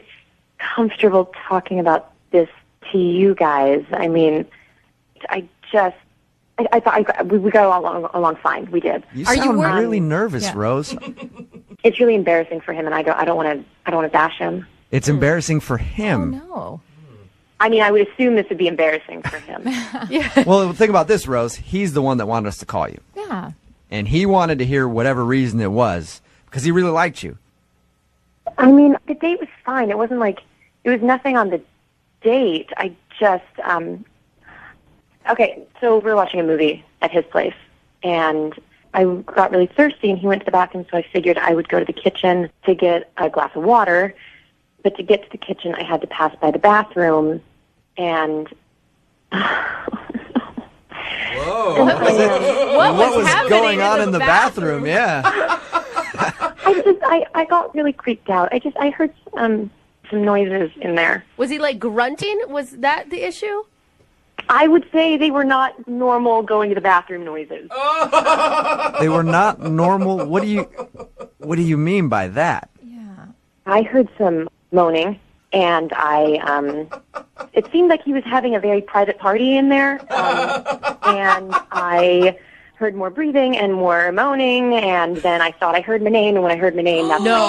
comfortable talking about this to you guys. I mean, I thought we got along fine. We did. You sound really nervous, Rose. It's really embarrassing for him, and I don't want to bash him. It's embarrassing for him. Oh, no. I mean, I would assume this would be embarrassing for him. Yeah. Well, think about this, Rose. He's the one that wanted us to call you. Yeah. And he wanted to hear whatever reason it was because he really liked you. I mean, the date was fine. It wasn't like, it was nothing on the date. I just, okay, so we were watching a movie at his place, and I got really thirsty, and he went to the bathroom, so I figured I would go to the kitchen to get a glass of water. But to get to the kitchen, I had to pass by the bathroom, and... Whoa. What was going on in the bathroom? Yeah. I got really creeped out. I heard some noises in there. Was he like grunting? Was that the issue? I would say they were not normal going to the bathroom noises. They were not normal. What do you mean by that? I heard some moaning, and it seemed like he was having a very private party in there, and I heard more breathing and more moaning, and then I thought I heard my name, and when I heard my name, that's when I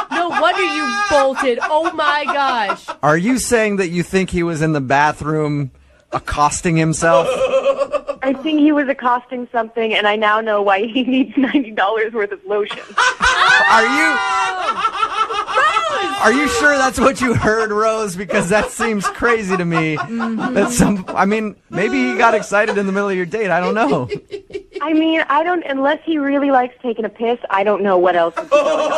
thought No wonder you bolted. Oh my gosh. Are you saying that you think he was in the bathroom accosting himself? I think he was accosting something, and I now know why he needs $90 worth of lotion. Are you sure that's what you heard, Rose? Because that seems crazy to me. Maybe he got excited in the middle of your date. I don't know. I mean, unless he really likes taking a piss, I don't know what else is going on.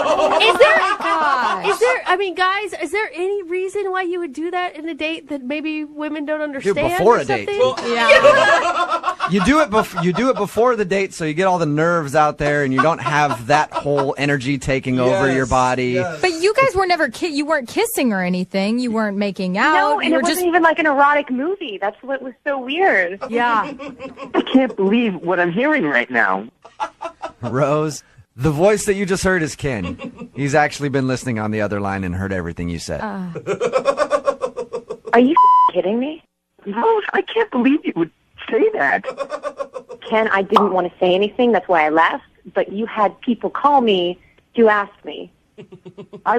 Guys, is there any reason why you would do that in a date that maybe women don't understand? Before a date. Yeah. You do it before the date, so you get all the nerves out there, and you don't have that whole energy taking over your body. Yes. But you guys were never you weren't kissing or anything. You weren't making out. No, and it wasn't even like an erotic movie. That's what was so weird. Yeah. I can't believe what I'm hearing right now. Rose, the voice that you just heard is Ken. He's actually been listening on the other line and heard everything you said. Are you kidding me? Rose, I can't believe you would say that. Ken, I didn't want to say anything. That's why I left. But you had people call me to ask me. I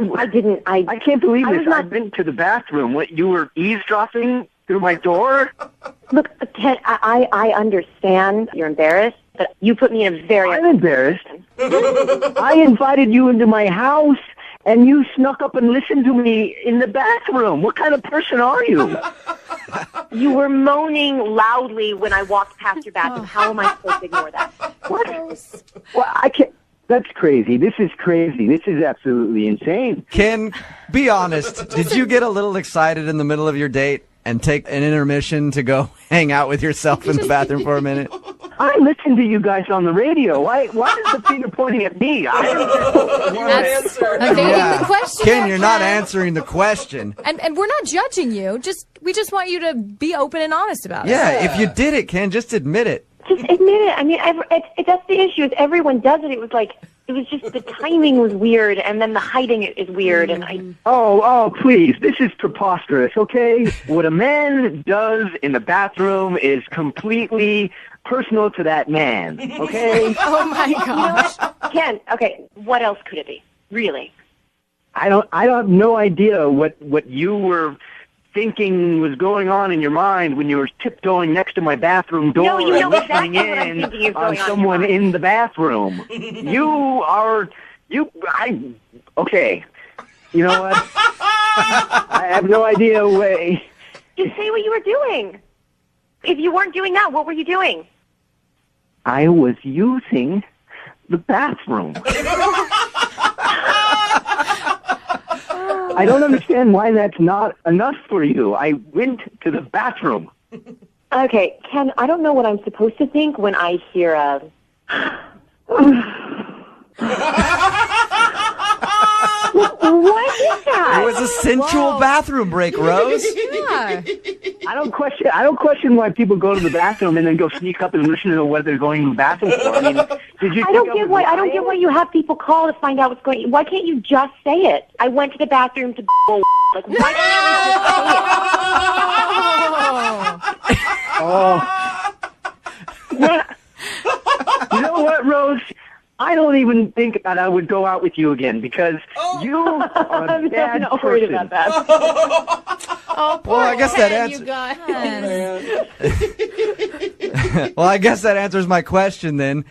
can't believe this. I've been to the bathroom. What, you were eavesdropping through my door? Look, Ken, I understand you're embarrassed, but you put me in a very... I'm embarrassed. I invited you into my house, and you snuck up and listened to me in the bathroom. What kind of person are you? You were moaning loudly when I walked past your bathroom. How am I supposed to ignore that? What? Well, I can't... That's crazy. This is crazy. This is absolutely insane. Ken, be honest. Did you get a little excited in the middle of your date and take an intermission to go hang out with yourself in the bathroom for a minute? I listen to you guys on the radio. Why is the finger pointing at me? That's evading the question. Ken, you're not answering the question. And we're not judging you. We just want you to be open and honest about it. Yeah, if you did it, Ken, just admit it. Just admit it. I mean, that's the issue. Is everyone does it. It was just the timing was weird, and then the hiding is weird. And Oh, please. This is preposterous, okay? What a man does in the bathroom is completely personal to that man, okay? Oh, my gosh. Ken, okay, what else could it be? Really? I have no idea what you were thinking was going on in your mind when you were tiptoeing next to my bathroom door and listening in on someone in the bathroom. Okay. You know what? I have no idea way. Just say what you were doing. If you weren't doing that, what were you doing? I was using the bathroom. I don't understand why that's not enough for you. I went to the bathroom. Okay, Ken, I don't know what I'm supposed to think when I hear a... What is that? It was a sensual bathroom break, Rose. Yeah. I don't question why people go to the bathroom and then go sneak up and listen to what they're going to the bathroom for. I mean, did you? I don't get why you have people call to find out what's going on. Why can't you just say it? I went to the bathroom to like. Why can't you just say it? You know what, Rose? I don't even think that I would go out with you again because you are a bad I'm not person. worried about that. Well, I guess that Well, I guess that answers my question then.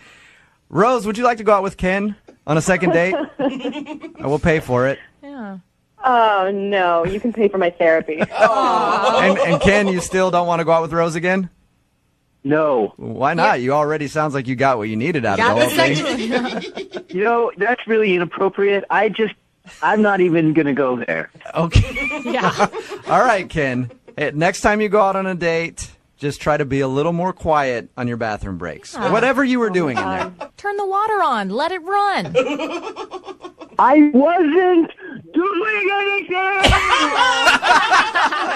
Rose, would you like to go out with Ken on a second date? I will pay for it. Yeah. Oh no, you can pay for my therapy. And Ken, you still don't want to go out with Rose again? No. Why not? You already sounds like you got what you needed out of the whole thing. You know, that's really inappropriate. I'm not even going to go there. Okay. Yeah. All right, Ken. Hey, next time you go out on a date, just try to be a little more quiet on your bathroom breaks. Whatever you were doing in there. Turn the water on. Let it run. I wasn't doing anything!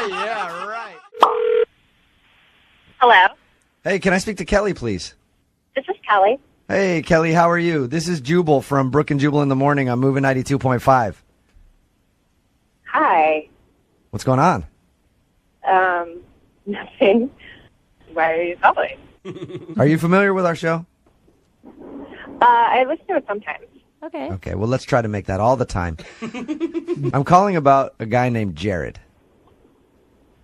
Yeah, right. Hello, Hey, can I speak to Kelly, please? this is Kelly. Hey, Kelly, how are you? This is Jubal from Brooke and Jubal in the Morning on Moving 92.5. Hi. What's going on? Nothing. Why are you calling? Are you familiar with our show? I listen to it sometimes. Okay. Okay, well, let's try to make that all the time. I'm calling about a guy named Jared.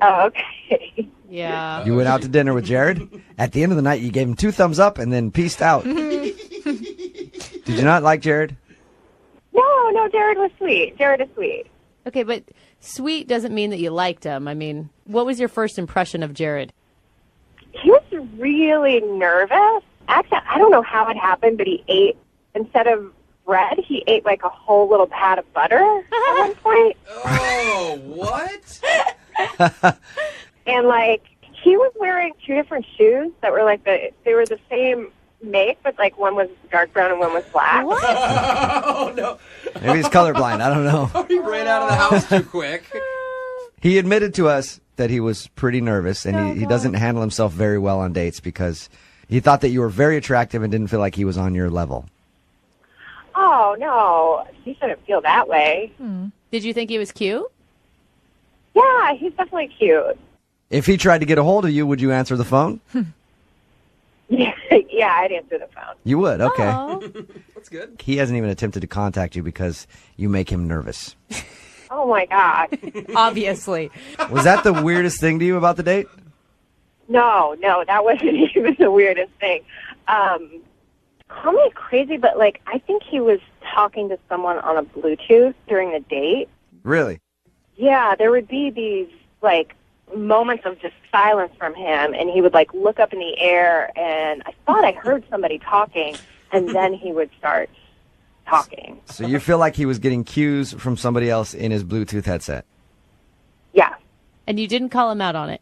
Oh, okay. Yeah. You went out to dinner with Jared. At the end of the night, you gave him 2 thumbs up and then peaced out. Did you not like Jared? No, Jared was sweet. Jared is sweet. Okay, but sweet doesn't mean that you liked him. I mean, what was your first impression of Jared? He was really nervous. Actually, I don't know how it happened, but he ate, instead of bread, he ate like a whole little pat of butter at one point. Oh, what? And like, he was wearing 2 different shoes that were like they were the same make, but like one was dark brown and one was black. What? Oh, no. Maybe he's colorblind. I don't know. He ran out of the house too quick. He admitted to us that he was pretty nervous and he doesn't handle himself very well on dates because he thought that you were very attractive and didn't feel like he was on your level. Oh, no. He shouldn't feel that way. Did you think he was cute? Yeah, he's definitely cute. If he tried to get a hold of you, would you answer the phone? Yeah, I'd answer the phone. You would, okay. Oh. That's good. He hasn't even attempted to contact you because you make him nervous. Oh, my God. Obviously. Was that the weirdest thing to you about the date? No, that wasn't even the weirdest thing. Call me crazy, but like, I think he was talking to someone on a Bluetooth during the date. Really? Yeah, there would be these like moments of just silence from him, and he would like look up in the air, and I thought I heard somebody talking, and then he would start talking. So you feel like he was getting cues from somebody else in his Bluetooth headset? Yeah. And you didn't call him out on it?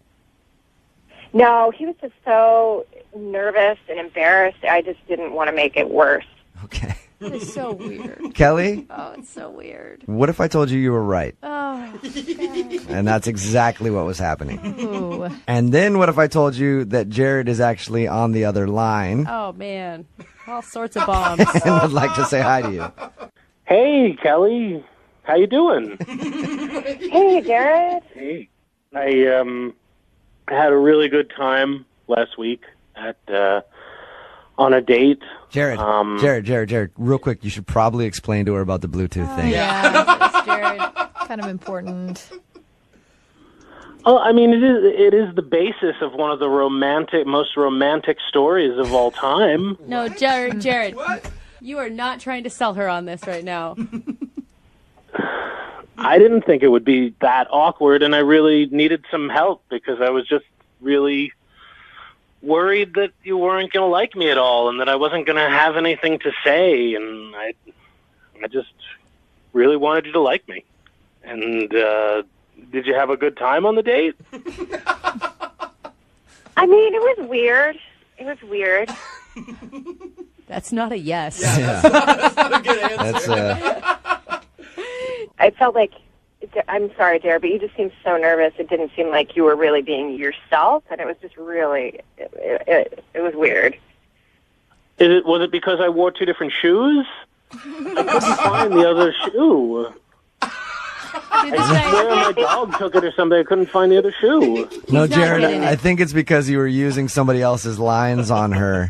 No, he was just so nervous and embarrassed. I just didn't want to make it worse. Okay. That is so weird. Kelly? Oh, it's so weird. What if I told you were right? Oh, God. And that's exactly what was happening. Ooh. And then what if I told you that Jared is actually on the other line Oh, man. All sorts of bombs. and would like to say hi to you? Hey, Kelly. How you doing? Hey, Jared. Hey. I had a really good time last week at on a date. Jared, Jared, real quick, you should probably explain to her about the Bluetooth thing. Yeah, Jared. Kind of important. Oh, I mean, it is the basis of one of the most romantic stories of all time. No, Jared. What? You are not trying to sell her on this right now. I didn't think it would be that awkward, and I really needed some help because I was just really worried that you weren't going to like me at all and that I wasn't going to have anything to say, and I just really wanted you to like me. And did you have a good time on the date? I mean, it was weird. That's not a yes. Yeah. That's not a good answer. I felt like, I'm sorry, Jared, but you just seemed so nervous. It didn't seem like you were really being yourself, and it was just really, it was weird. Was it because I wore 2 different shoes? I couldn't find the other shoe. I swear my dog took it or something. I couldn't find the other shoe. No, Jared, I think it's because you were using somebody else's lines on her.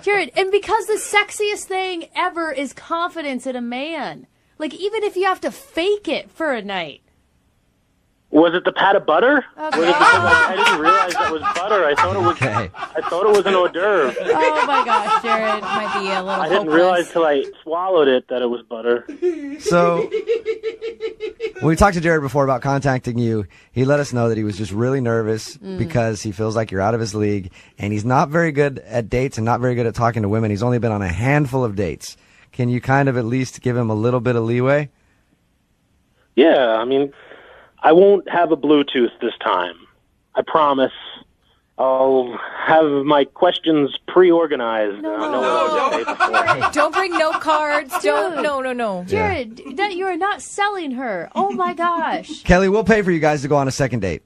Jared, and because the sexiest thing ever is confidence in a man. Like, even if you have to fake it for a night. Was it the pat of butter? Okay. Was it because I didn't realize that was butter? I thought it was. Okay. I thought it was an hors d'oeuvre. Oh, my gosh, Jared. Might be a little I didn't hopeless. realize till I swallowed it that it was butter. So, when we talked to Jared before about contacting you, he let us know that he was just really nervous because he feels like you're out of his league, and he's not very good at dates and not very good at talking to women. He's only been on a handful of dates. Can you kind of at least give him a little bit of leeway? Yeah, I mean, I won't have a Bluetooth this time. I promise. I'll have my questions pre-organized. Don't bring note cards. Don't. No. Jared, that you are not selling her. Oh, my gosh. Kelly, we'll pay for you guys to go on a second date.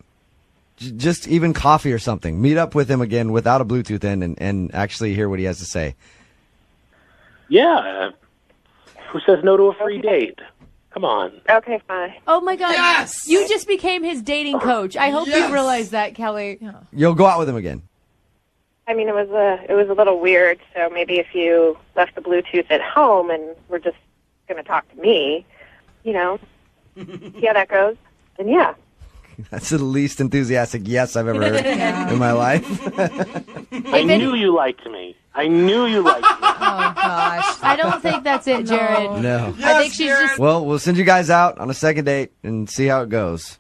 Just even coffee or something. Meet up with him again without a Bluetooth in and actually hear what he has to say. Yeah. Who says no to a free date? Come on. Okay, fine. Oh my God! Yes! You just became his dating coach. I hope Yes! you realize that, Kelly. You'll go out with him again. I mean, it was a little weird. So maybe if you left the Bluetooth at home and were just going to talk to me, see how that goes. And yeah. That's the least enthusiastic yes I've ever heard in my life. I knew you liked me. I knew you liked me. Oh, gosh. I don't think that's it, Jared. No. I think she's just. Well, we'll send you guys out on a second date and see how it goes.